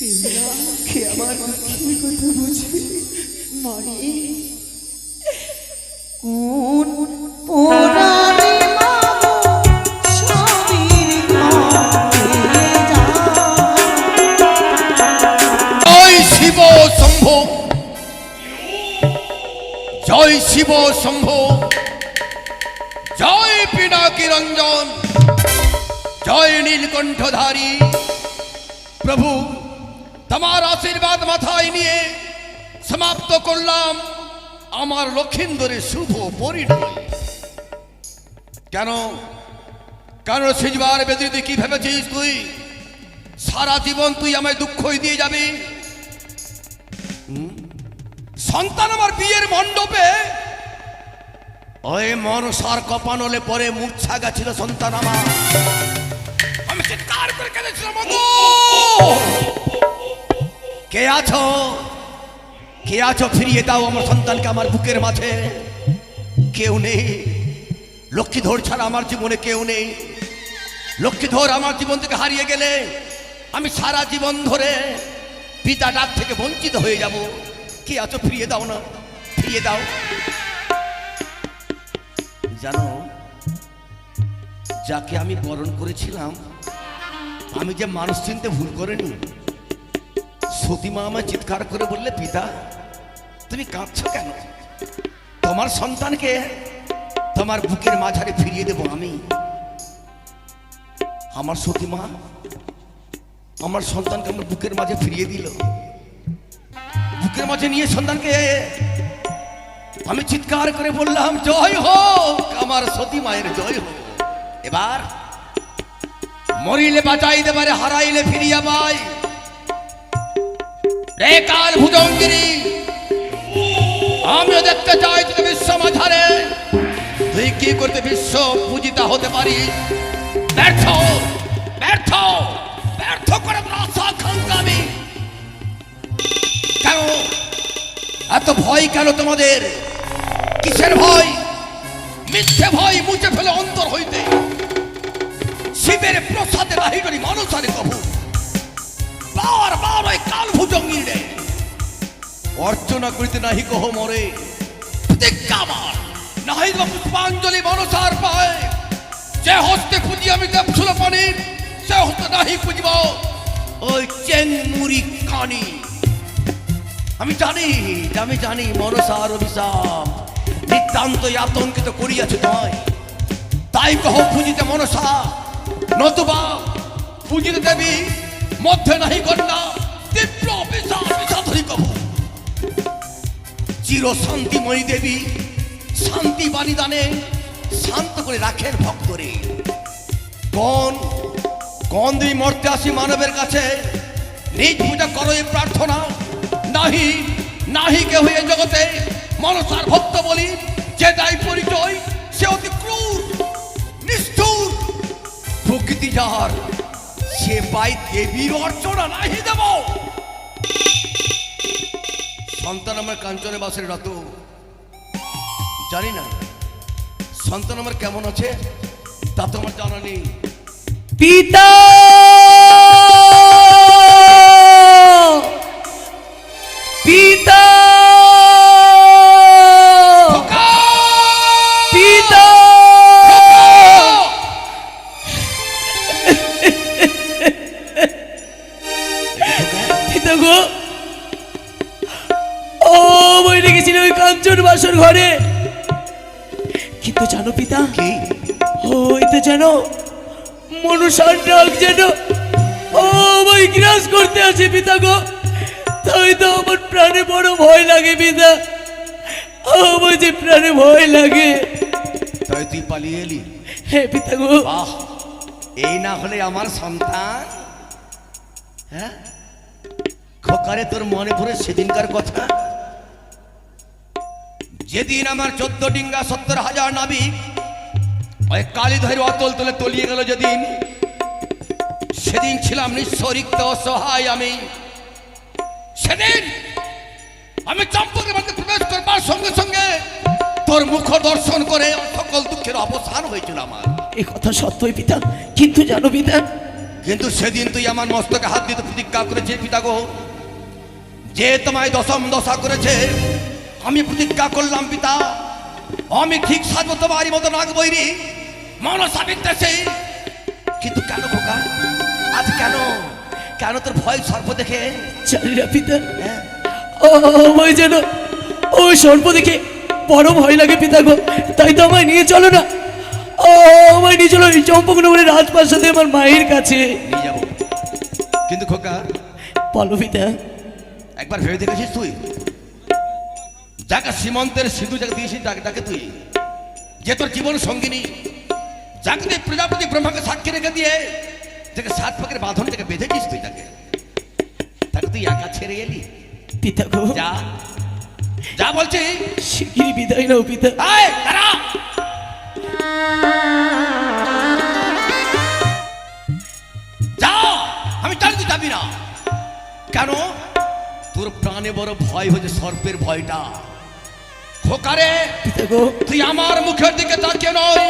কে আমার দুঃখের কথা বুঝবে মারে? কোন পুরাণে মামো স্বামীর ঘরে যায়। জয় শিব শম্ভু, জয় শিব শম্ভু, জয় পিনাকি রঞ্জন, জয় নীলকণ্ঠধারী। প্রভু তোমার আশীর্বাদ মাথায় নিয়ে সমাপ্ত করলাম আমার লক্ষিন্দরের শুভ পরিণয়। কেন কেন সিজবার বেদি তুই কি ভেবেছিস? তুই সারা জীবন তুই আমায় দুঃখই দিয়ে যাবি? সন্তান আমার বিয়ের মণ্ডপে ওই মনসার কপানলে পরে মূর্ছা গেছিল সন্তান আমার। আমি চিৎকার করে কেঁদেছিলাম, ওগো কে আছো, কে আছো, ফিরিয়ে দাও আমার সন্তানকে আমার বুকের মাঝে। কেউ নেই, লক্ষ্মীধর ছাড়া আমার জীবনে কেউ নেই। লক্ষ্মীধর আমার জীবন থেকে হারিয়ে গেলে আমি সারা জীবন ধরে পিতা ডাক থেকে বঞ্চিত হয়ে যাব। কে আছো, ফিরিয়ে দাও না, ফিরিয়ে দাও। জানো, যাকে আমি বরণ করেছিলাম আমি যে মানুষ চিনতে ভুল করিনি। সতীমা আমায় চিৎকার করে বললে, পিতা তুমি কাঁদছো কেন? তোমার সন্তানকে তোমার বুকের মাঝারে ফিরিয়ে দেব আমি। আমার সতীমা আমার সন্তানকে আমার বুকের মাঝে ফিরিয়ে দিল। বুকের মাঝে নিয়ে সন্তানকে আমি চিৎকার করে বললাম, জয় হোক আমার সতী মায়ের জয় হোক। এবার মরিলে বাঁচাইতে পারে, হারাইলে ফিরিয়া পাই। রে কাল ভুজঙ্গিনী, আমিও দেখতে চাই তোকে বিশ্ব মাঝারে তুই কি করতে বিশ্ব পূজিতা হতে পারিস। ব্যর্থ ব্যর্থ ব্যর্থ করে আশা আকাঙ্ক্ষা আমি। কেন এত ভয় কেন তোমাদের? কিসের ভয়? মিথ্যে ভয় মুছে ফেলে অন্তর হইতে। শিবের প্রসাদে নাহি করি মানুষারে কভু বার বার ওই কাল ভুজঙ্গি রে অর্চনা করিতে নাহি কহ মরে। প্রতিজ্ঞাবার নাহি দেব পুষ্পাঞ্জলি মনসার পায়। যে হস্তে পুজি আমি দেবশুল পানির, সে হস্তে নাহি পুজিব ওই চেংমুড়ি কানি। আমি জানি মনসার অভিশাপ নিতান্ত আতঙ্কিত করিয়াছে তোমায়। তাই কহ পুজিতে মনসা, নতুবা পুজিতে দেবী মধ্যে নাহি কন্যা তীব্র বিষাধরি কহ। চির শান্তিময়ী দেবী শান্তি বাণী দানে শান্ত করে রাখেন ভক্তরে। কোন দুই মর্তে আসি মানবের কাছে নিজ পূজা করো এই প্রার্থনা। নাহি নাহি কেহ এ জগতে মনসার ভক্ত বলি যে দায় পরিচয় সে অতি ক্রূর নিষ্ঠুর। প্রকৃতি যার সে পাই দেবীর অর্চনা নাহি দেব। সন্তান আমার কাঞ্চনে বাসের রত, জানি না সন্তান আমার কেমন আছে তা তো আমার জানা নেই। পিতা পিতা পিতা পিতা গো, ও বই রেখেছিল ওই কাঞ্চন বাসর ঘরে। কিন্তু জানো পিতা, ওই তো জানো মনুষ্যার ডাক যেন ও বই গ্রাস করতে আছে পিতা গো। তাই তো আমার প্রাণে বড় ভয় লাগে পিতা, ও বলছি প্রাণে ভয় লাগে। তাই তুই পালিয়ে এলি? হ্যাঁ পিতা গো। এই না হলে আমার সন্তান। হ্যাঁ খোকারে, তোর মনে পড়ে সেদিনকার কথা, যেদিন আমার 14 ডিঙ্গা 70,000 নাবিক ওই কালীধর অতল তলে তলিয়ে গেল যেদিন, সেদিন ছিলাম নিঃস্ব রিক্ত অসহায় আমি। সেদিন আমি চম্পকের মধ্যে প্রবেশ করবার সঙ্গে সঙ্গে তোর মুখ দর্শন করে সকল দুঃখের অবসান হয়েছিল আমার। এই কথা সত্যই পিতা, কিন্তু জানো পিতা কিন্তু সেদিন তুই আমার মস্তকে হাত দিতে প্রতিজ্ঞা করেছিস পিতা গো, যে তোমায় দশম দশা করেছে। আমি প্রতিজ্ঞা করলাম পিতা, আমি ঠিক সাজবো তোমারই মতো নাগ বৈরি মনসা বিদ্বেষী। কিন্তু কেন খোকা, আজ কেন কেন তোর ভয় সর্প দেখে? জানি না পিতা, হ্যাঁ? আমায় যেন ওই সর্প দেখে বড় ভয় লাগে পিতা গো। তাই তো আমায় নিয়ে চলো না, আমায় নিয়ে চলো এই চম্পকনগরের রাজপ্রাসাদে আমার মায়ের কাছে। নিয়ে যাবো, কিন্তু খোকা বলো পিতা। একবার ভেবে দেখেছিস তুই, যাকে সীমন্তের সিঁদুর যাকে দিয়েছিস, যাকে তুই, যে তোর জীবন সঙ্গিনী, যাকে তুই প্রজাপতি ব্রহ্মাকে সাক্ষী রেখে দিয়ে যাকে 7 পাকের বাঁধন থেকে বেঁধেছিস, তুই তাকে তুই একা ছেড়ে এলি? পিতা গো, যা যা বলছি, শিগগিরই বিদায় নাও পিতা। এই, দাঁড়া। যা, আমি জানি তুই যাবি না। কেন? তোর প্রাণে বড় ভয় হয়েছে সর্পের ভয়টা। খোকারে, পিতা গো, তুই আমার মুখের দিকে তাকিয়ে নয়,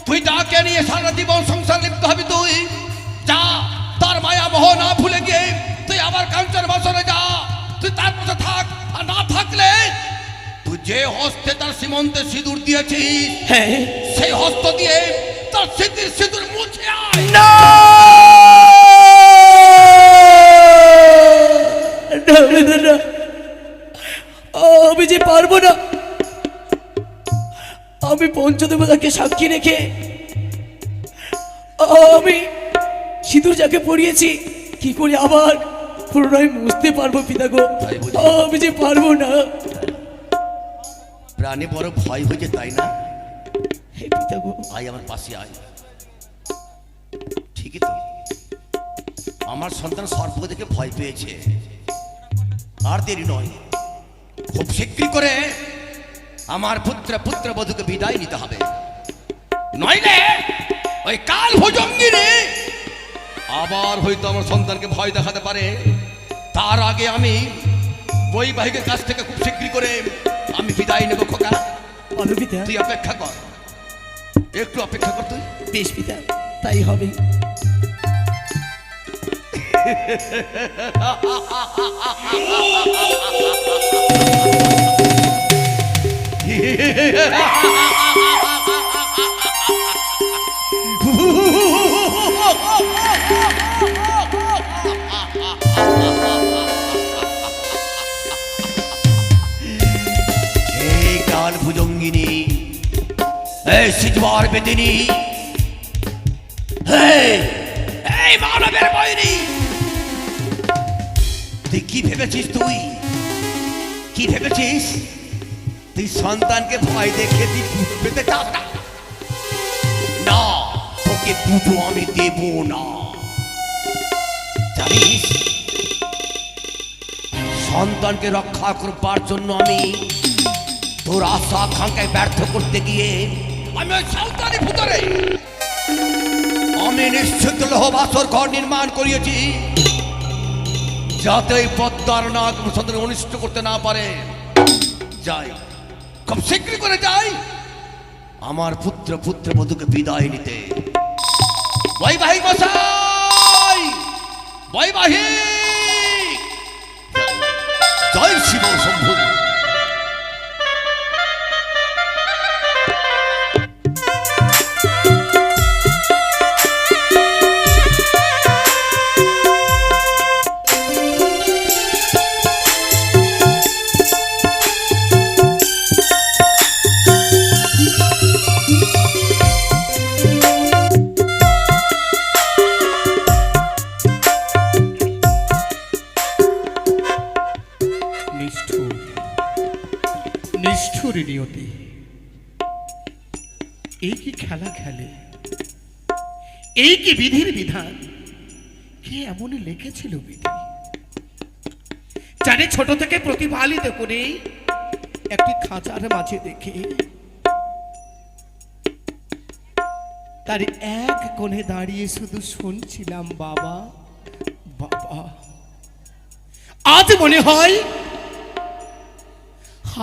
তুই তাকে নিয়ে সারা জীবন সংসার লিপ্ত হবি। তুই যা, তার মায়া মোহ না ভুলে গিয়ে তুই আবার কাঞ্চন বাসনে যা। তুই তার পাশে থাক, আর না থাকলে তুই যে হস্তে তার সীমন্তে সিঁদুর দিয়েছিস, হ্যাঁ সেই হস্ত দিয়ে তার স্মৃতির সিঁদুর মুছে আয়। না, না, পিতা, না। আমি যে পারবো না। আমি পঞ্চদেবতাকে সাক্ষী রেখে আমি সিঁদুর যাকে পরিয়েছি, কি করে আবার পুনরায় মুছতে পারবো পিতা গো? তাই বুঝি? আমি যে পারবো না। প্রাণে বড় ভয় হয়েছে, তাই না? হে পিতা গো, আয় আমার পাশে আয়। ঠিকই তো, আমার সন্তান সর্প দেখে ভয় পেয়েছে। আর দেরি নয়, খুব শীঘ্রই করে আমার পুত্রবধূকে বিদায় নিতে হবে, নইলে ওই কাল ভুজঙ্গিনী আবার হয়তো আমার সন্তানকে ভয় দেখাতে পারে। তার আগে আমি বৈবাহিকের কাছ থেকে খুব শীঘ্রই করে আমি বিদায় নেব। খোকা, বলো পিতা। তুই অপেক্ষা কর, একটু অপেক্ষা কর তুই। বেশ পিতা, তাই হবে। এই কাল ভুজঙ্গিনী, এই সিজবার বেদিনী, এই মানবের বৈরী, তুই কি ভেবেছিস? তুই কি ভেবেছিস? তুই সন্তানকে ভয় দেখে তুই পুজো পেতে চাস না? না, তোকে পুজো আমি দেব না। জানিস, সন্তানকে রক্ষা করবার জন্য আমি তোর আশা আকাঙ্ক্ষায় ব্যর্থ করতে গিয়ে আমি ওই সাঁওতালি ভূতরে আমি নিশ্চিত লোহবাসর ঘর নির্মাণ করিয়েছি, যাতে ওই পদ্মার নাগ সন্তান অনিষ্ট করতে না পারে। যাই, খুব শীঘ্রই করে যাই আমার পুত্রবধূকে বিদায় নিতে। বৈবাহিক মশাই, বৈবাহিক, জয় শিব শম্ভু। নিষ্ঠুর নিয়তি, এই কি খেলা খেলে, এই কি বিধির বিধান? কে এমনই লিখেছিল বিধি? জানে ছোট থেকে প্রতিপালিত করে একটি খাঁচার মাঝে দেখে তার এক কোণে দাঁড়িয়ে শুধু শুনছিলাম বাবা বাবা। আজ মনে হয়,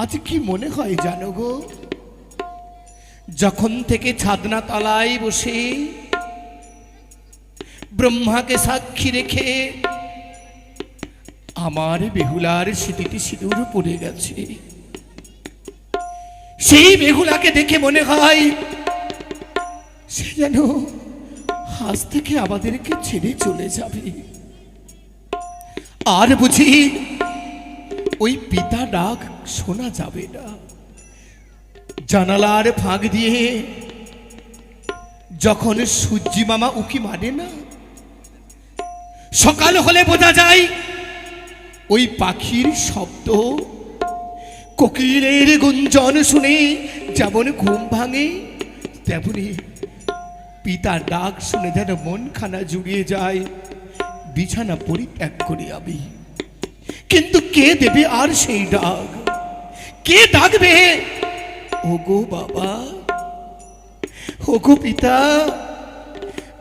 আজ কি মনে হয় জানো গো, যখন থেকে ছাদনা তলায় বসে ব্রহ্মাকে সাক্ষী রেখে আমার বেহুলার স্মৃতিতে সিঁদুর পড়ে গেছে। সেই বেহুলাকে দেখে মনে হয় সে যেন আজ থেকে আমাদেরকে ছেড়ে চলে যাবে। আর বুঝি ওই পিতা ডাক শোনা যাবে না। জানালার ফাঁক দিয়ে যখন সূর্যি মামা উকি মারে না, সকাল হলে বোঝা যায় ওই পাখির শব্দ, কোকিলের গুঞ্জন শুনে যেমন ঘুম ভাঙে, তেমনি পিতার ডাক শুনে যেন মনখানা জুড়িয়ে যায়। বিছানা পরিত্যাগ করি আমি, কিন্তু কে দেবে আর সেই ডাক? কে ডাকবে? ওগো বাবা, ওগো পিতা,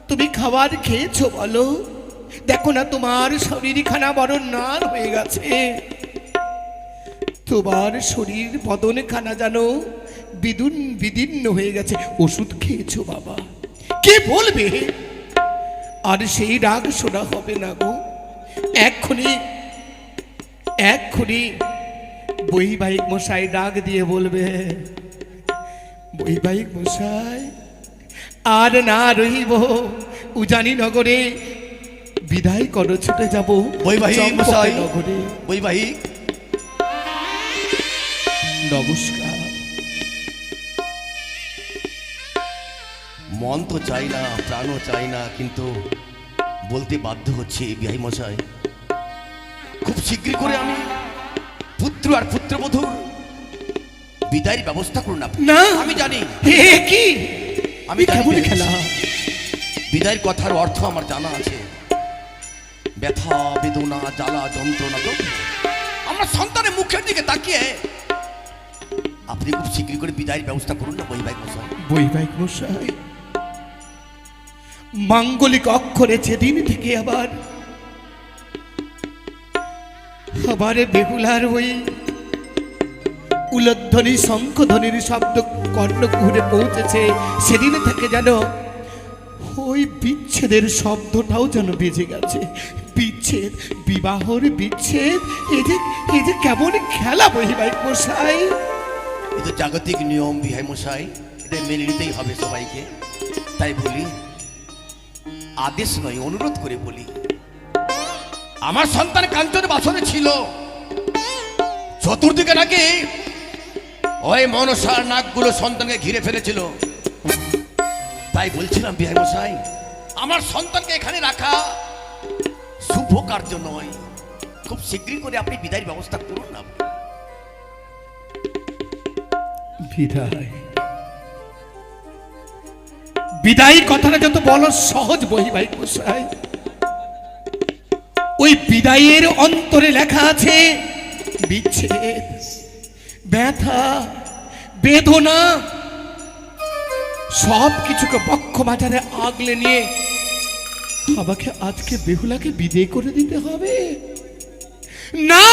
তুমি খাবার খেয়েছো বলো? দেখো না তোমার শরীরখানা বড় নার হয়ে গেছে, তোমার শরীর বদনখানা যেন বিদীর্ণ হয়ে গেছে। ওষুধ খেয়েছো বাবা? কে বলবে? আর সেই ডাক শোনা হবে না গো। এক্ষুনি বৈবাহিক মশাই ডাক দিয়ে বলবে, বৈবাহিক মশাই আর না রহিব উজানি নগরে, বিদায় করো, ছুটে যাব বৈবাহিক মশাই, নগরে। বৈবাহিক নমস্কার। মন তো চাই না, প্রাণও চাই না, কিন্তু বলতে বাধ্য হচ্ছে বিহাই মশাই, খুব শীঘ্রই করে আমি পুত্র আর পুত্রবধূর বিদায়ের ব্যবস্থা করুন আপনি। না, আমি জানি কি আমি কেমন খেলা। বিদায়ের কথার অর্থ আমার জানা আছে। ব্যথা, বেদনা, জ্বালা, যন্ত্রণা তো আমার সন্তানের মুখের দিকে তাকিয়ে আপনি খুব শীঘ্রই করে বিদায়ের ব্যবস্থা করুন না বৈবাহিক মশাই। বৈবাহিক মশাই, মাঙ্গলিক অক্ষরে যেদিন থেকে আবার বেহুলার ওই উলধ্বনি শঙ্খধ্বনির শব্দ কর্ণকুহরে পৌঁছেছে, সেদিন থেকে যেন ওই বিচ্ছেদের শব্দটাও যেন বেজে গেছে। বিচ্ছেদ, বিবাহর বিচ্ছেদ, এই যে কেমন খেলা বৈবাহিক মশাই। এই তো জাগতিক নিয়ম বিহাই মশাই, এটা মেনে নিতেই হবে সবাইকে। তাই বলি, আদেশ নয় অনুরোধ করে বলি, আমার সন্তান কাঞ্চন বাসনে ছিল, চতুর্দিকে নাকি ওই মনসার নাকগুলো সন্তানকে ঘিরে ফেলেছিল। তাই বলছিলাম বিহাই মশাই, আমার সন্তানকে এখানে রাখা শুভ কার্য নয়। খুব শীঘ্রই করে আপনি বিদায়ের ব্যবস্থা করুন না। বিদায় কথাটা যত বলো সহজ বৈবাহিক মশাই, ওই বিদায়ের অন্তরে লেখা আছে বিচ্ছেদ, ব্যথা, বেদনা, সব কিছুকে বক্ষ মাঝারে আগলে নিয়ে আমাকে আজকে বেহুলাকে বিদায় করে দিতে হবে। না,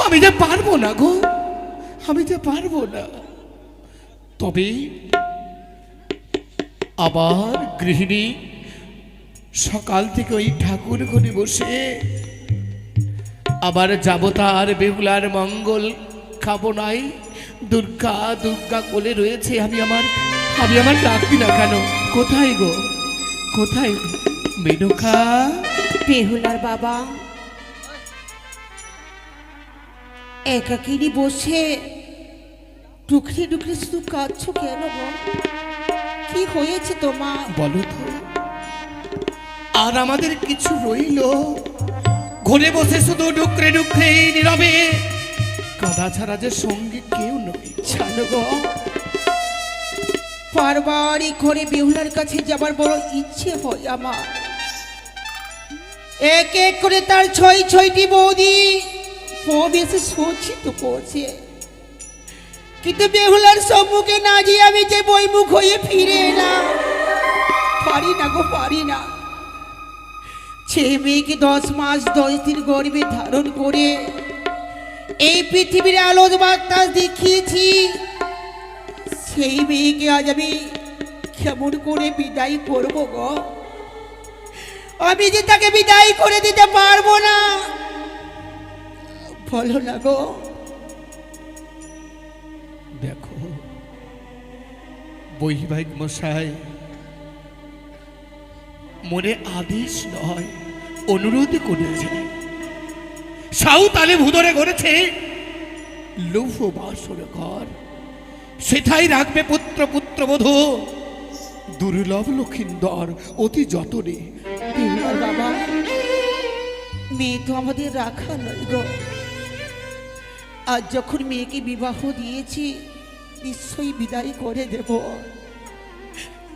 আমি যে পারবো না গো, আমি যে পারবো না। তবে আবার গৃহিণী সকাল থেকে ওই ঠাকুর ঘরে বসে আবার যাবতার বেহুলার মঙ্গল খাবো নাই, দুর্গা দুর্গা কোলে রয়েছে। আমি আমার ডাকবি না কেন? কোথায় গো, কোথায় মেনকা? বেহুলার বাবা একাকিনী বসে টুকরে টুকরে শুধু কাঁদছো কেন গো? কি হয়েছে তোমার? বলো তো। আর আমাদের কিছু রইল? ঘরে বসে শুধু ডুকরে ডুকরে নীরবে কাঁদা ছাড়া যে সঙ্গে কেউ নয়। জানো গো, বারবারই ঘরে বেহুলার কাছে যাবার বড় ইচ্ছে হয় আমার। এক এক করে তার ছয়টি বৌদি বেশি সজ্জিত করছে, কিন্তু বেহুলার সম্মুখে না গিয়ে আমি যে বইমুখ হয়ে ফিরে এলাম। পারি না গো, পারি না। ছেলে মেয়েকে 10 মাস 10 দিন গর্ভে ধারণ করে এই পৃথিবীর আলোর বাতাস দেখিয়েছি, সেই মেয়েকে আজ আমি কেমন করে বিদায় করব গো? আমি যে তাকে বিদায় করে দিতে পারবো না। বলো না গো। দেখো বৈবাহিক মশাই, মনে আদেশ নয় অনুরোধ করেছে। সাঁওতালি ভুদরে গড়েছে লৌহ বাসর ঘর, সেটাই রাখবে পুত্র পুত্রবধূ দুর্লভ লক্ষিন্দর অতি যতনে। বেহুলার বাবা, মেয়ে তো আমাদের রাখা নয় গো। আজ যখন মেয়েকে বিবাহ দিয়েছি নিশ্চয়ই বিদায় করে দেব,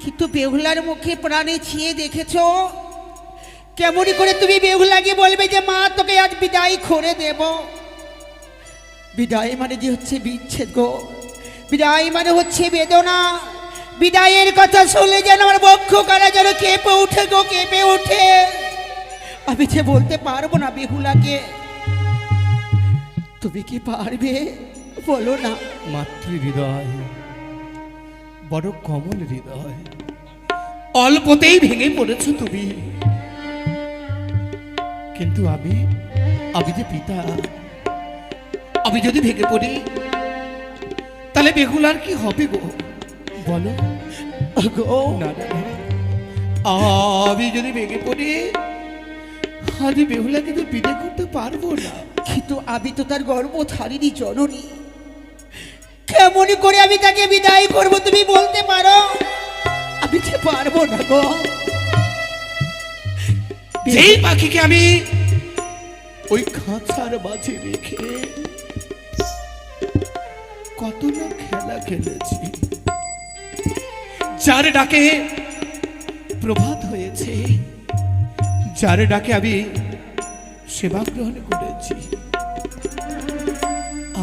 কিন্তু বেহুলার মুখে প্রাণে ছিঁয়ে দেখেছ কেমনই করে তুমি বেহুলাকে বলবে যে মা তোকে আজ বিদায় করে দেব। বিদায় মানে যে হচ্ছে বিচ্ছেদ গো, বিদায় মানে হচ্ছে বেদনা। বিদায়ের কথা শুনলে যেন আমার বক্ষ কারা যেন কেঁপে উঠে গো, কেঁপে উঠে। আমি যে বলতে পারবো না বেহুলাকে। তুমি কি পারবে বলো না? মাতৃ হৃদয় বড় কমল হৃদয়, অল্পতেই ভেঙে পড়েছ তুমি। কিন্তু আমি যে পিতা, আমি যদি ভেঙে পড়ি তাহলে বেহুলার কি হবে গো বলো? গো না না না, আমি যদি ভেঙে পড়ি আমি বেহুলাকে তো বিদায় করতে পারবো না। কিন্তু আমি তো তার গর্ভধারিণী জননী, কেমনই করে আমি তাকে বিদায় করব তুমি বলতে পারো? আমি যে পারবো না গো। যেই পাখিকে আমি ওই খাঁচার মাঝে রেখে কত না খেলা খেলেছি, যার ডাকে প্রভাত হয়েছে, যার ডাকে আমি সেবা গ্রহণ করেছি,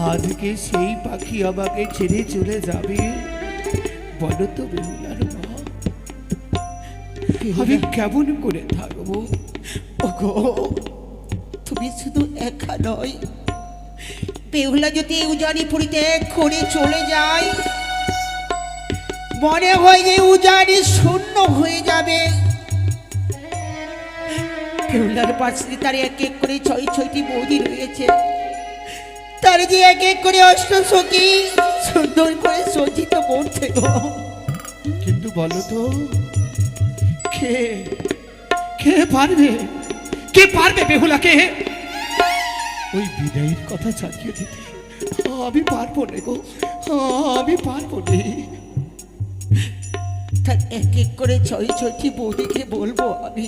আজকে সেই পাখি আমাকে ছেড়ে চলে যাবে। বলো তো বেহুলার মা, আমি কেমন করে থাকবো? ওগো, তুমি শুধু একা নয়, বেহুলা যদি উজানি পরিত্যাগ করে চলে যায় মনে হয় যে উজানি শূন্য হয়ে যাবে। বেহুলার পাশে তার এক এক করে ছয়টি বৌদি রয়েছে, তার যে এক এক করে অষ্ট সখী সুন্দর করে সজ্জিত করছে গো। কিন্তু বলো তো কে কে পারবে, কে পারবে বেহুলাকে ওই বিদায়ের কথা চালিয়ে দিতে? আমি পারবো না গো, আমি পারবো না। তার এক এক করে ছয়টি বৌদিকে বলবো আমি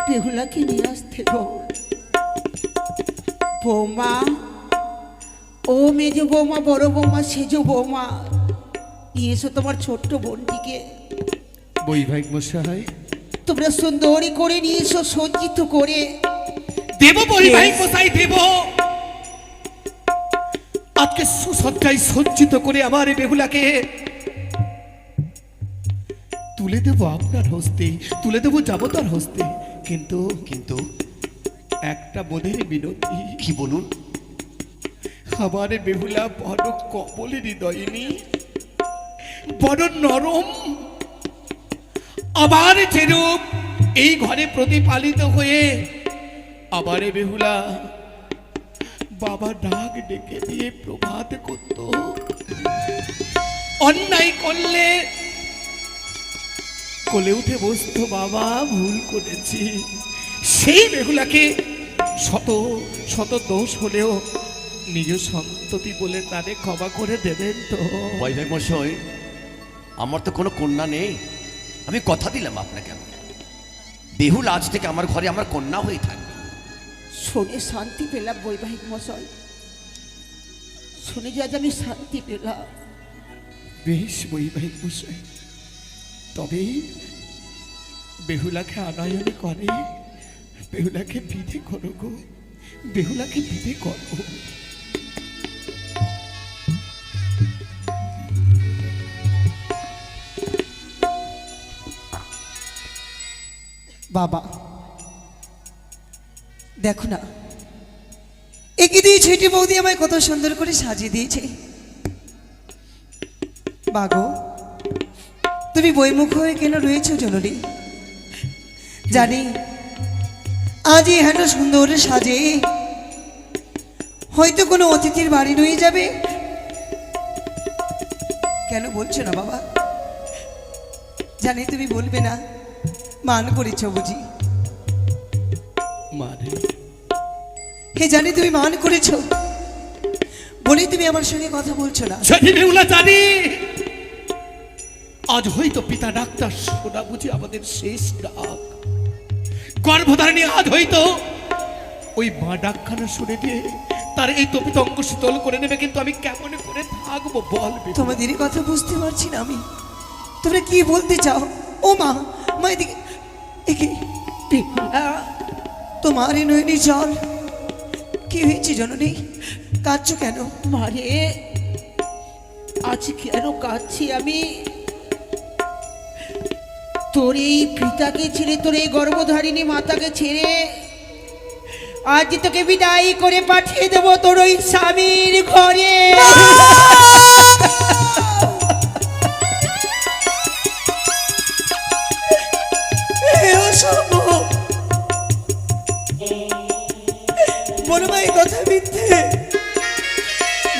বেহুলাকে নিয়ে আসতে গো। বৌমা, ও মেজ বৌমা, বড় বৌমা, সেজ বৌমা, নিয়ে এসো তোমার ছোট্ট বোনটিকে। বৈবাহিক মশাই, তোমরা সুন্দরী করে নিয়ে এসো, সজ্জিত করে। দেব বৈবাহিক মশাই দেব। আজকে সুসজ্জায় সজ্জিত করে আমার এই বেহুলাকে তুলে দেব আপনার হস্তে, তুলে দেব যাবতার হস্তে। কিন্তু কিন্তু একটা বোধের বিনতি। কি বলুন? আমার বেহুলা বড় কমল হৃদয়িনী, বড় নরম। আবার যেরূপ এই ঘরে প্রতিপালিত হয়ে আবার বেহুলা বাবা ডাক ডেকে দিয়ে প্রভাত করত, অন্যায় করলে কোলে উঠে বসতো বাবা ভুল করেছি। সেই বেহুলাকে শত শত দোষ হলেও নিজ সন্ততি বলে তাদের ক্ষমা করে দেবেন তো? বৈবাহিক মশাই, আমার তো কোনো কন্যা নেই। আমি কথা দিলাম আপনাকে, বেহুল আজ থেকে আমার ঘরে আমার কন্যা হয়ে থাকবে। শুনে শান্তি পেলাম বৈবাহিক মশাই, শুনে যে আজ আমি শান্তি পেলাম। বেশ বৈবাহিক মশাই, তবে বেহুলাকে আনয়ন করে বেহুলাকে বিধে করো গো, বেহুলাকে বিধে করো। বাবা দেখো না, একে দিয়ে ছেটি বৌদি আমায় কত সুন্দর করে সাজিয়ে দিয়েছে। বাগো, তুমি বইমুখ হয়ে কেন রয়েছো জননী? জানি আজই হেন সুন্দর সাজে হয়তো কোনো অতিথির বাড়ি রয়ে যাবে। কেন বলছো না বাবা? জানি তুমি বলবে না, মান করেছ বুঝি। মানে হে জানি তুমি মান করেছ বলেই তুমি আমার সঙ্গে কথা বলছো না। জানি বেহুলা জানি, আজ হয়তো পিতা ডাক্তার শোনা বুঝি আমাদের শেষ ডাক। গর্ভধারণী আজ হয়তো ওই মা ডাকখানা শুনে দিয়ে তার এই তপিত অঙ্গ শীতল করে নেবে, কিন্তু আমি কেমন করে থাকবো বল বেহুলা? তোমাদের কথা বুঝতে পারছি না আমি, তোমরা কি বলতে চাও? ও মা, মা এদিকে, একে তোমার এই নয়নি জল, কি হয়েছে জননী? কাঁদছো কেন? মারে, আজ কেন কাঁদছি আমি? তোর এই পিতাকে ছেড়ে, তোর এই গর্ভধারিণী মাতাকে ছেড়ে আজ তোকে বিদায় করে পাঠিয়ে দেবো তোর ওই স্বামীর ঘরে। বলো মা, এই কথা মিথ্যে?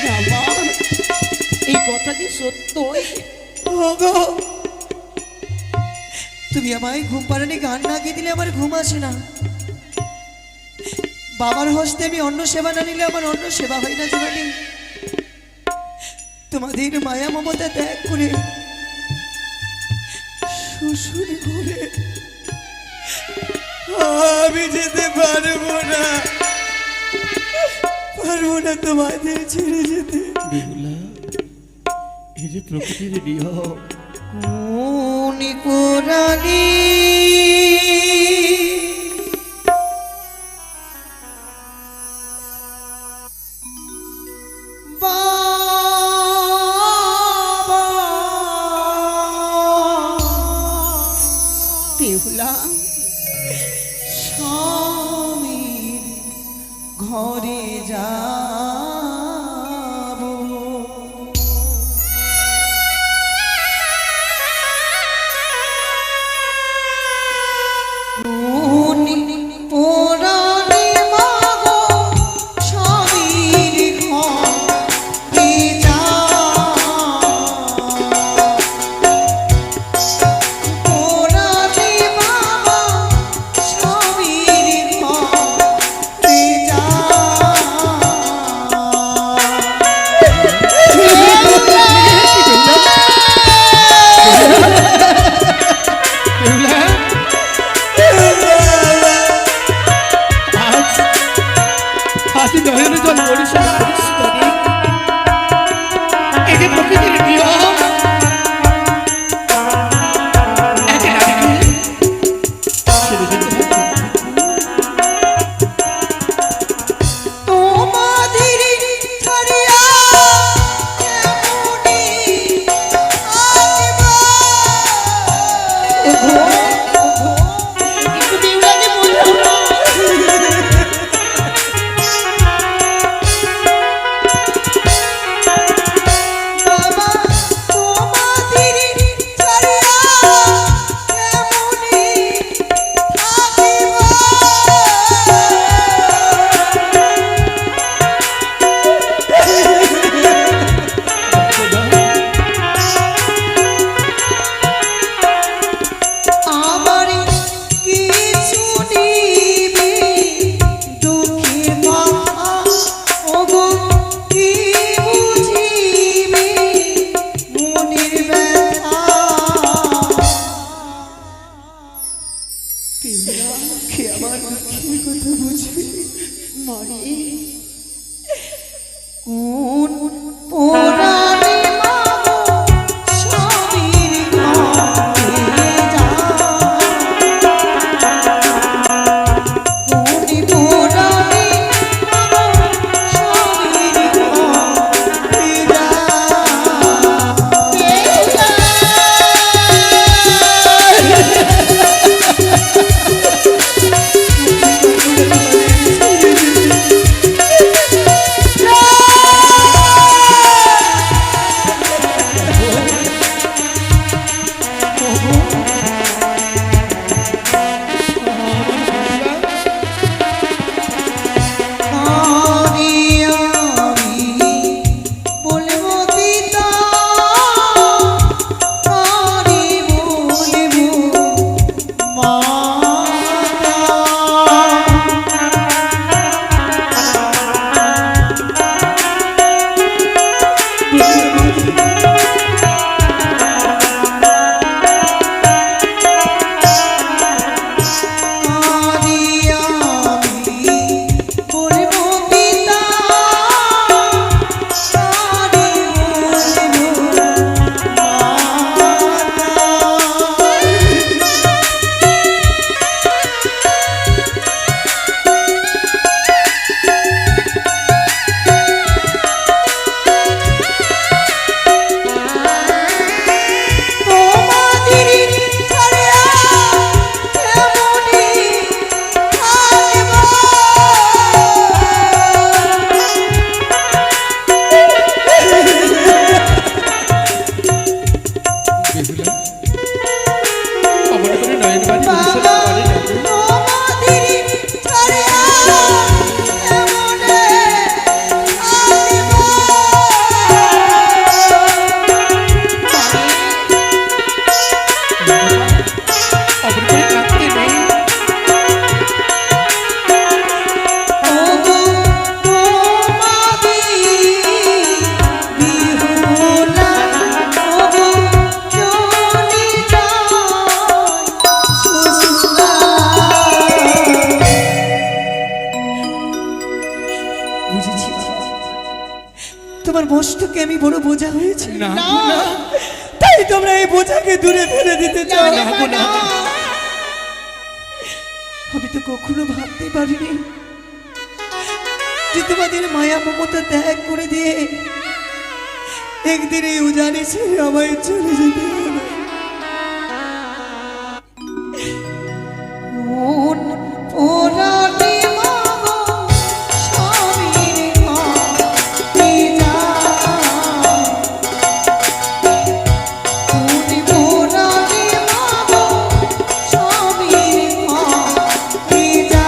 না মা, এই কথা কি সত্যই? ওগো, তুমি আমায় ঘুম পাড়ানি গান না গিয়ে দিলে আমার ঘুম আসে না। বাবার হস্তে আমি অন্ন সেবা না নিলে আমার অন্ন সেবা হয় না জননী। তোমাদের মায়া মমতা ত্যাগ করে শ্বশুর ঘরে আমি যেতে পারবো না, পারবো না তোমাদের ছেড়ে যেতে। বেহুলা, এই যে প্রকৃতির নিয়ম, কোন পুরাণী বেহুলা, স্বামীর ঘরে যাবো। কোন পুরাণী মাগো স্বামীর ঘরে পুরাণী মাগো স্বামীর ঘরে বেহুলা, আজ আজ নয়নে জল বরিশাল করিস না রে। এই যে প্রকৃতির নিয়ম, এক নারীকে ছেড়ে যেতে হবে। তোমাদের ছাড়িয়া কেমনি একটু বেহুলাকে বললো না। বাবা, তোমাদের ছাড়িয়া কেমনি থাকিব? আমার কিছু নিবি দুঃখের কথা, ওগো কি বুঝিবি মনের ব্যথা? কে আমার দুঃখের কথা বুঝবি? মারে, কোন পুরাণী মাগো স্বামীর ঘরে কোন পুরাণী মাগো স্বামীর ঘরে বুঝেছি তোমার মস্তকে আমি বড় বোঝা হয়েছে, না না, না, তাই তোমরা এই বোঝাকে দূরে ফেলে দিতে চাও। না, গো, না। আমি তো কখনো ভাবতে পারিনি যে তোমাদের মায়া মমতা ত্যাগ করে দিয়ে একদিন এই উজানি ছেড়ে আমায় চলে যেতে হবে। মন পোড়ালে মাগো স্বামীর ঘরে যা। মন পোড়ালে মাগো স্বামীর ঘরে যা।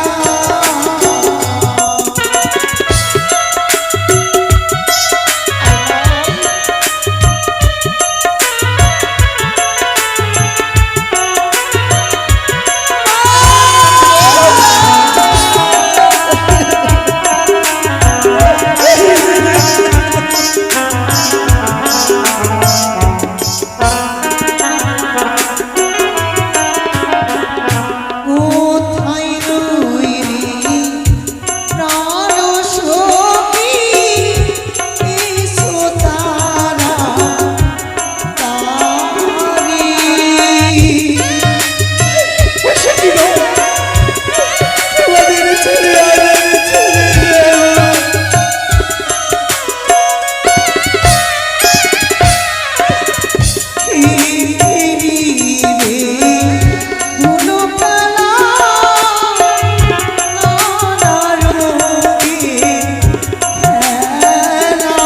কোথায় রইলি প্রাণ সখী এসো তাড়াতাড়ি। তোমাদের ছেড়ে আর আমি চলে যাব। ফিরিবে ধুলো খেলা নানা রঙে খেলা।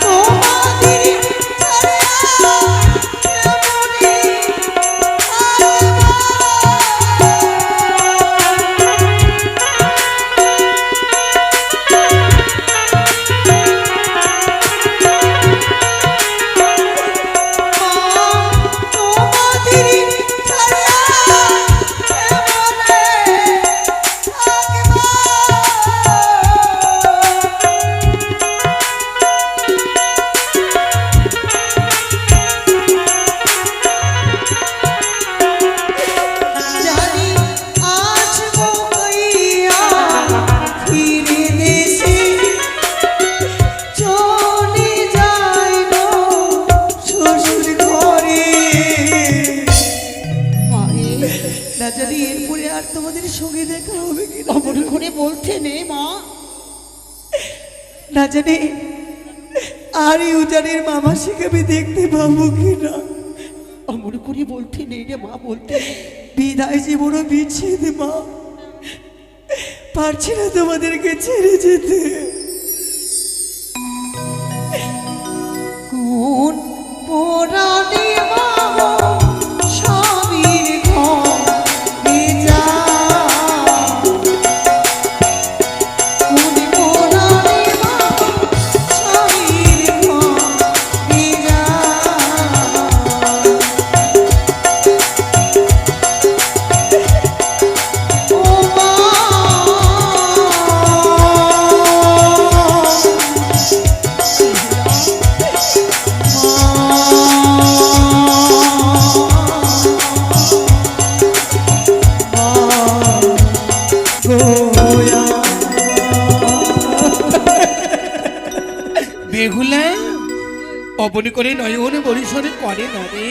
তোমাদের ছায়া কেমনে তোমাদের ছায়া কেমনে থাকবা। জানি আসবো কইয়া ফিরে দেশে চলে যাই গো শ্বশুর ঘরে। না জানি এরপরে আর তোমাদের সঙ্গে দেখা হবে কিনা, অমন করে বলতে নেই মা। না জানি আর এই উজানের মামাসিকে আমি দেখতে পাবো কিনা। অমন করে বলতে নেই রে মা, বলতে নেই। বিদায় যে বড় বিচ্ছেদ মা, পারছি না তোমাদেরকে ছেড়ে যেতে। কোন পোড়ালে মাগো স্বামীর ঘরে যা। কোন পোড়ালে মাগো স্বামীর ঘরে যা। ও মা বেহুলা অবনি করে নয়ন বরিশনে করে না রে,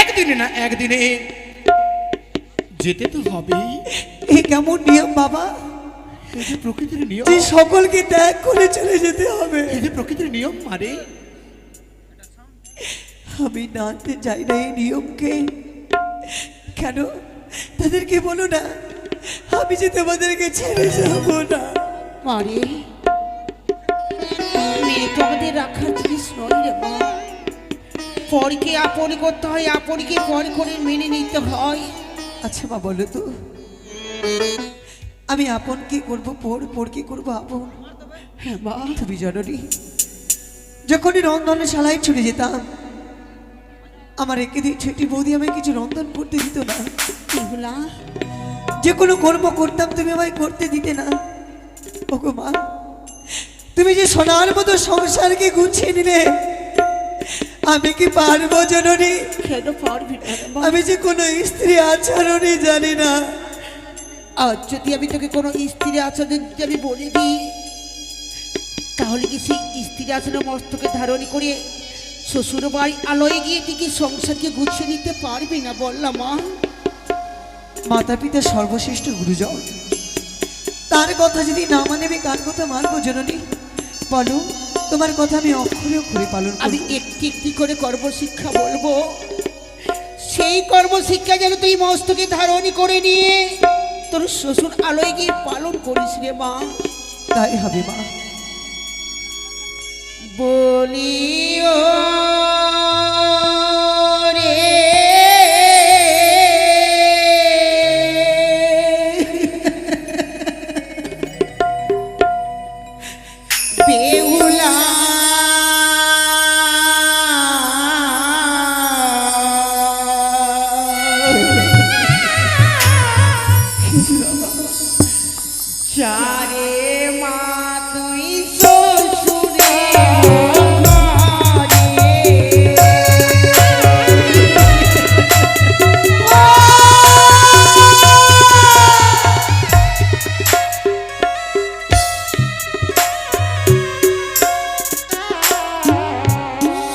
একদিনে না একদিনে যেতে তো হবেই। এ কেমন নিয়ম বাবা এই যে প্রকৃতির নিয়ম, যে সকলকে ত্যাগ করে চলে যেতে হবে? এই যে প্রকৃতির নিয়ম মারে। আমি জানতে চাই না এই নিয়মকে। কেন তাদেরকে বলো না আমি যে তোমাদেরকে ছেড়ে যাবো না। মারে মেয়ে তো আমাদের রাখার জিনিস নয় রে মা। পরকে আপন করতে হয়, আপনকে পর করে মেনে নিতে হয়। আচ্ছা মা বলো তো, আমি আপন কি করবো পর, পর কি করবো আপন? হ্যাঁ মা, তুমি জননী যখনই রন্ধনশালায় চলে যেতাম, আমার একে দিয়ে ছেটি বৌদি আমায় কিছু রন্ধন করতে দিত না। এগুলা যে কোনো কর্ম করতাম তুমি আমায় করতে দিতে না। ওগো মা, তুমি যে সোনার মতো সংসারকে গুছিয়ে নিলে, আমি কি পারবো জননী? কেন পারবি না রে মা? আমি যে কোনো স্ত্রী আচরণই জানি না। আর যদি আমি তোকে কোনো স্ত্রী আচরণ যদি আমি বলে দিই, তাহলে কি সেই স্ত্রী আচরণ মস্তকে ধারণ করে শ্বশুর বাড়ি আলোয় গিয়ে তুই কি সংসারকে গুছিয়ে নিতে পারবি না? বললাম মা। মাতা পিতা সর্বশ্রেষ্ঠ গুরুজন, তার কথা যদি না মানে আমি কার কথা মানবো জননী? বলো, তোমার কথা আমি অক্ষরে অক্ষরে পালন আমি করব। একটি একটি করে কর্মশিক্ষা বলবো, সেই কর্মশিক্ষা যেন তুই মস্তকে ধারণ করে নিয়ে তোর শ্বশুর আলোয় গিয়ে পালন করিস রে মা। তাই হবে মা। বলিও রে বেহুলা, চারে মা তুই শ্বশুরে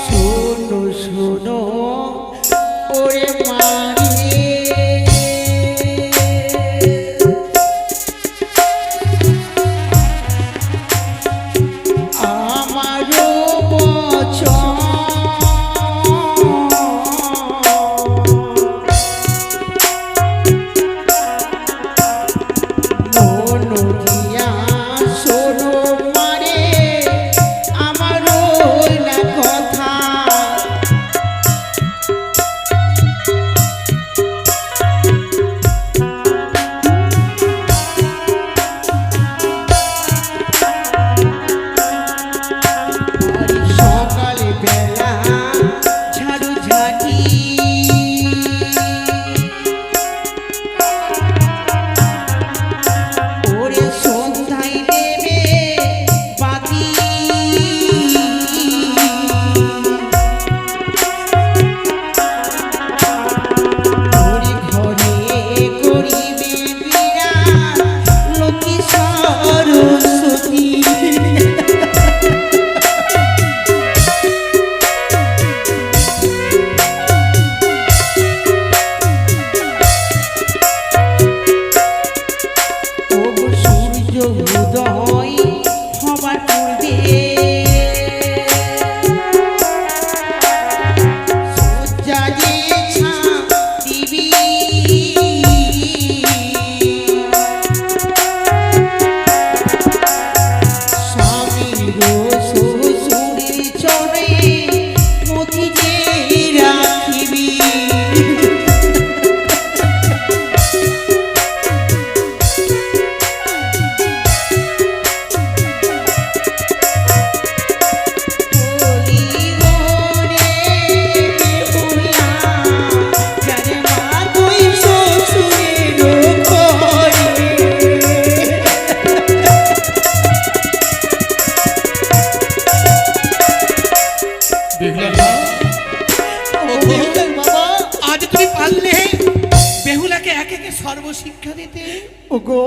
শোনো শোনো ওরে মারে, আমারও বচন মন দিয়া শোনো মারে, আমারও না কথা। সকালে বেলা ঝাড়ু ঝাঁটি, ওরে সন্ধ্যায় দেবে বাতি, ওরে ঘরে করিবে বিরাট লক্ষ্মী সরস্বতী। ওগো সূর্য উদয় হবার পূর্বে সজ্জা যে ছাড়িবি, স্বামীর শ্বশুরের চরে মতি যে রাখিবি। আজ তুমি পারলে বেহুলাকে এক একে সর্বশিক্ষা দিতে। ওগো,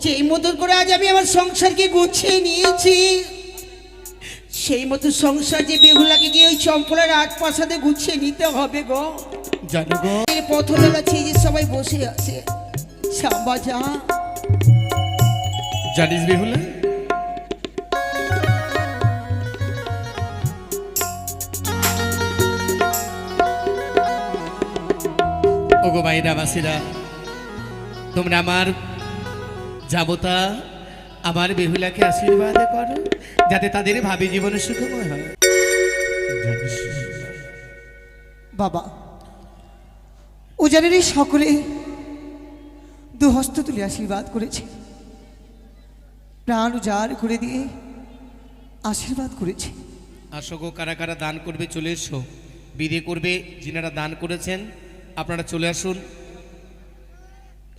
যেই মতন করে আজ আমি আমার সংসারকে গুছিয়ে নিয়েছি, সেই মতো সংসার যে বেহুলাকে গিয়ে ওই চম্পলার রাজপ্রাসাদে গুছিয়ে নিতে হবে গো। জানো গো, এই পথবেলা ছেড়ে সবাই বসে আছে, সাম্বা যা। জানিস বেহুলা, ওগো ভাইরা বাসিরা, তোমরা আমার যাবতা আমার বেহুলাকে আশীর্বাদ করো, যাতে তাদের ভাবি জীবনে সুখময় হয়। বাবা, উজানের এই সকলে দুহস্ত তুলে আশীর্বাদ করেছে, প্রাণ উজাড় করে দিয়ে আশীর্বাদ করেছে। আসো গো, কারা কারা দান করবে চলে এসো। বিদে করবে যিনারা দান করেছেন, আপনারা চলে আসুন,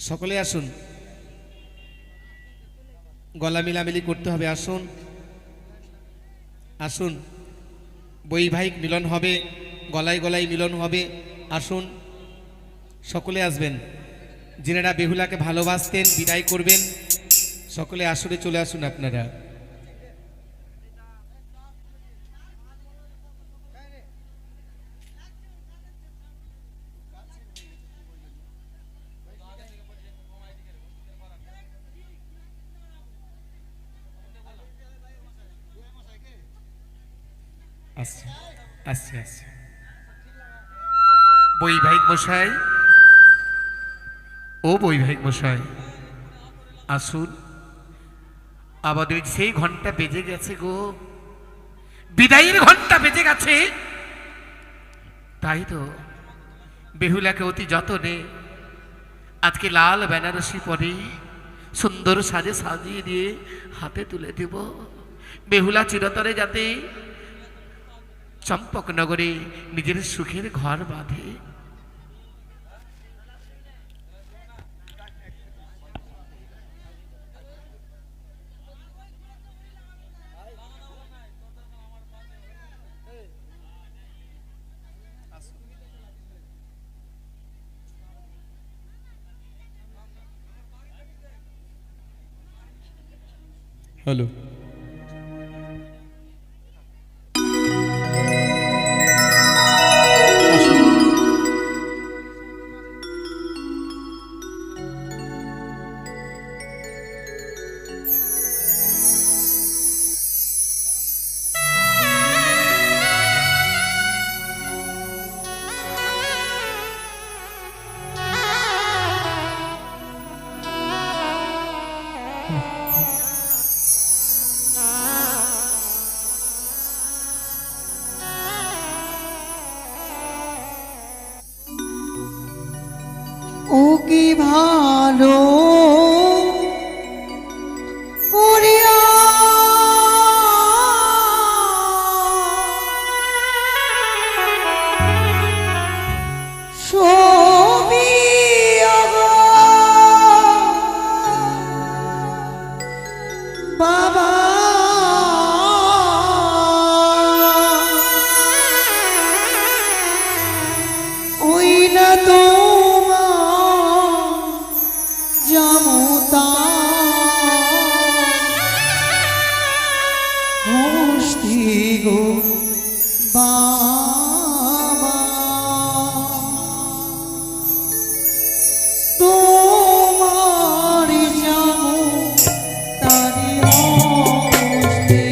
সকলে আসুন। গলা মিলামিলি করতে হবে, আসুন। আসুন, বৈবাহিক মিলন হবে, গলায় গলায় মিলন হবে। আসুন, সকলে আসবেন। যিনারা বেহুলাকে ভালোবাসতেন, বিদায় করবেন, সকলে আসরে চলে আসুন আপনারা। আসছে আসছে আসছে। বৈবাহিক মশাই, ও বৈবাহিক মশাই, আসুন। আমাদের সেই ঘন্টা বেজে গেছে গো, বিদায়ের ঘন্টা বেজে গেছে। তাই তো বেহুলাকে অতি যতনে আজকে লাল বেনারসি পরে সুন্দর সাজে সাজিয়ে দিয়ে হাতে তুলে দেব। বেহুলা চিরতরে যাতে চম্পকনগরে নিজের সুখের ঘর বাঁধে। হ্যালো, ও কি ভালো করিয়া শোভিয়া গো বাবা, ওই না তো গো বাবা, তোমার যাবো তারি হস্তে।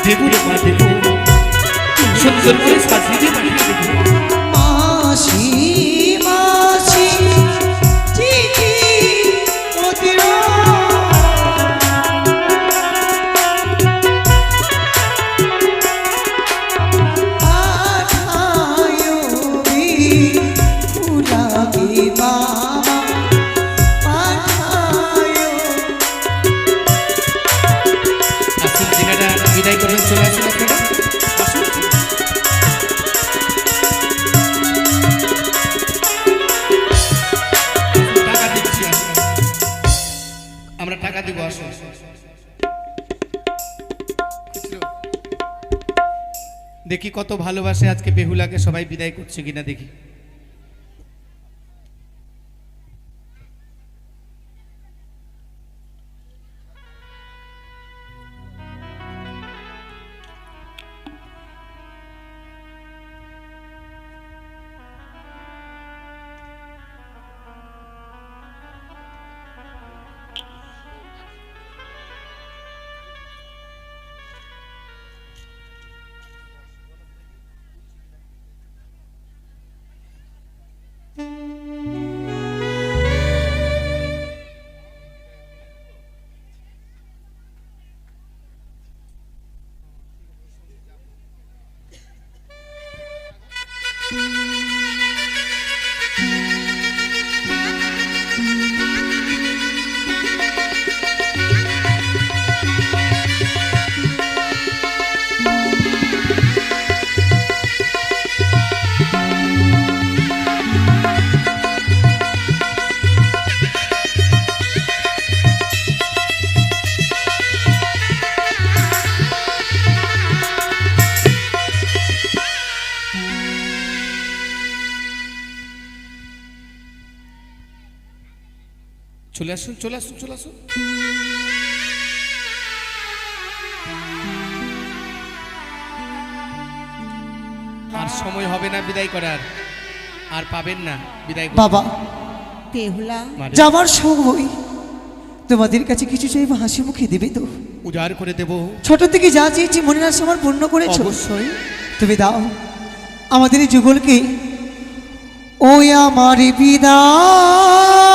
দেবো রে মা দেবো, সুন্দর করে সাজিয়ে পাঠিয়ে দেবো। মাসি মাসি চিঠি অতির পাঠায়ো ফুলাবি বাবা পাঠায়ো। আসুন জায়গাটা বিদায় করবেন, চলে আসুন আপনারা আসুন। টাকা দিচ্ছি আমরা টাকা দিব, আসুন। দেখি কত ভালোবাসে আজকে বেহুলাকে সবাই বিদায় করছে কিনা দেখি। চলে আসুন, চলে আসুন, চলে আসুন। আর সময় হবে না বিদায় করার, আর পাবেন না বিদায় করতে। বাবা বেহুলা মানে যাবার সময় তোমাদের কাছে কিছু চাইবো, হাসি মুখে দেবে তো? উজাড় করে দেব। ছোট থেকে যা চেয়েছি মনের আশা আমার পূর্ণ করেছো, অবশ্যই। তুমি দাও আমাদের এই যুগলকে, ওই আমার বিদায়।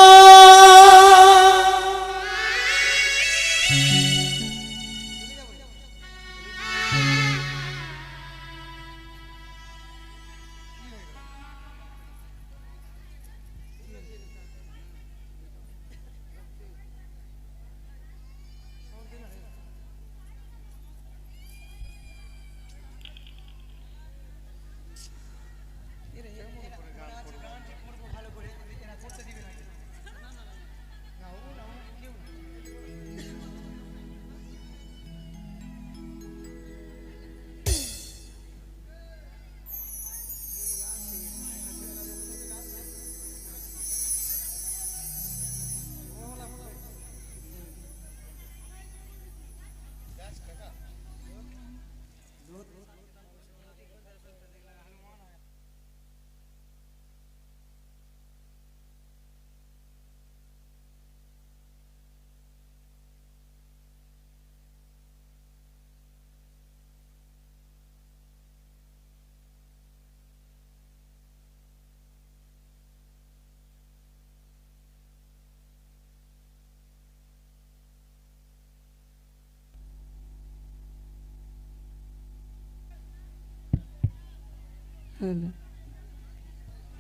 হ্যালো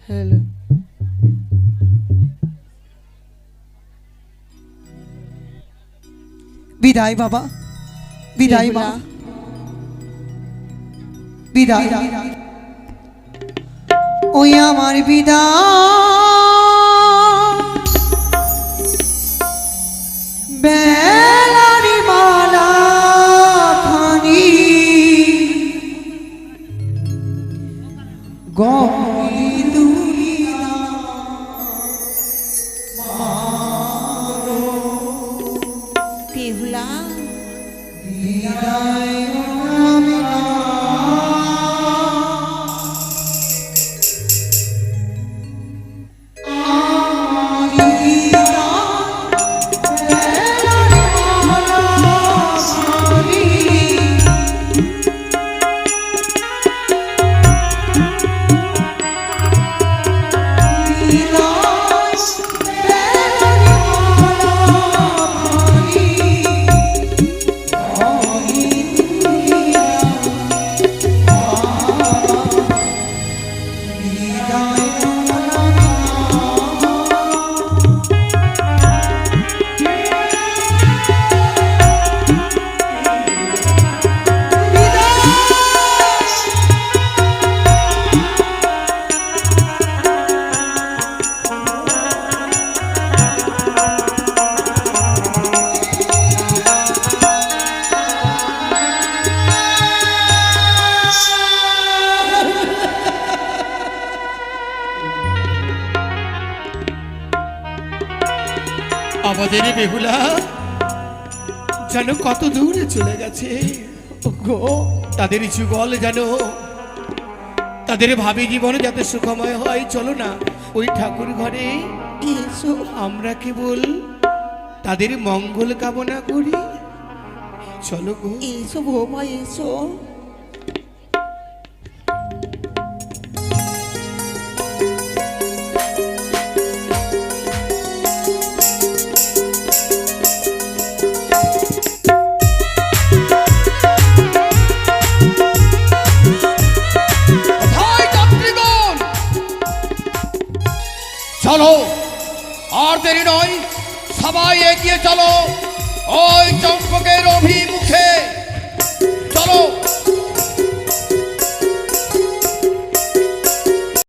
হ্যালো বিদায় বাবা, বিদায় মা, বিদায়। ওই আমার বিদায়, বেলারি মালা খানি গলি দুলিয়া বেহুলা বিদায়। আমাদের বেহুলা যেন কত দূরে চলে গেছে গো। তাদের যুগল যেন, তাদের ভাবি জীবন যাতে সুখময় হয়। চলো না ওই ঠাকুর ঘরে এসো আমরা কেবল তাদের মঙ্গল কামনা করি। চলো গো। এসো বৌমা এসো। কোথায় যাত্রীগণ? চলো, আর দেরি নয়, সবাই এগিয়ে চলো ওই চম্পকের অভি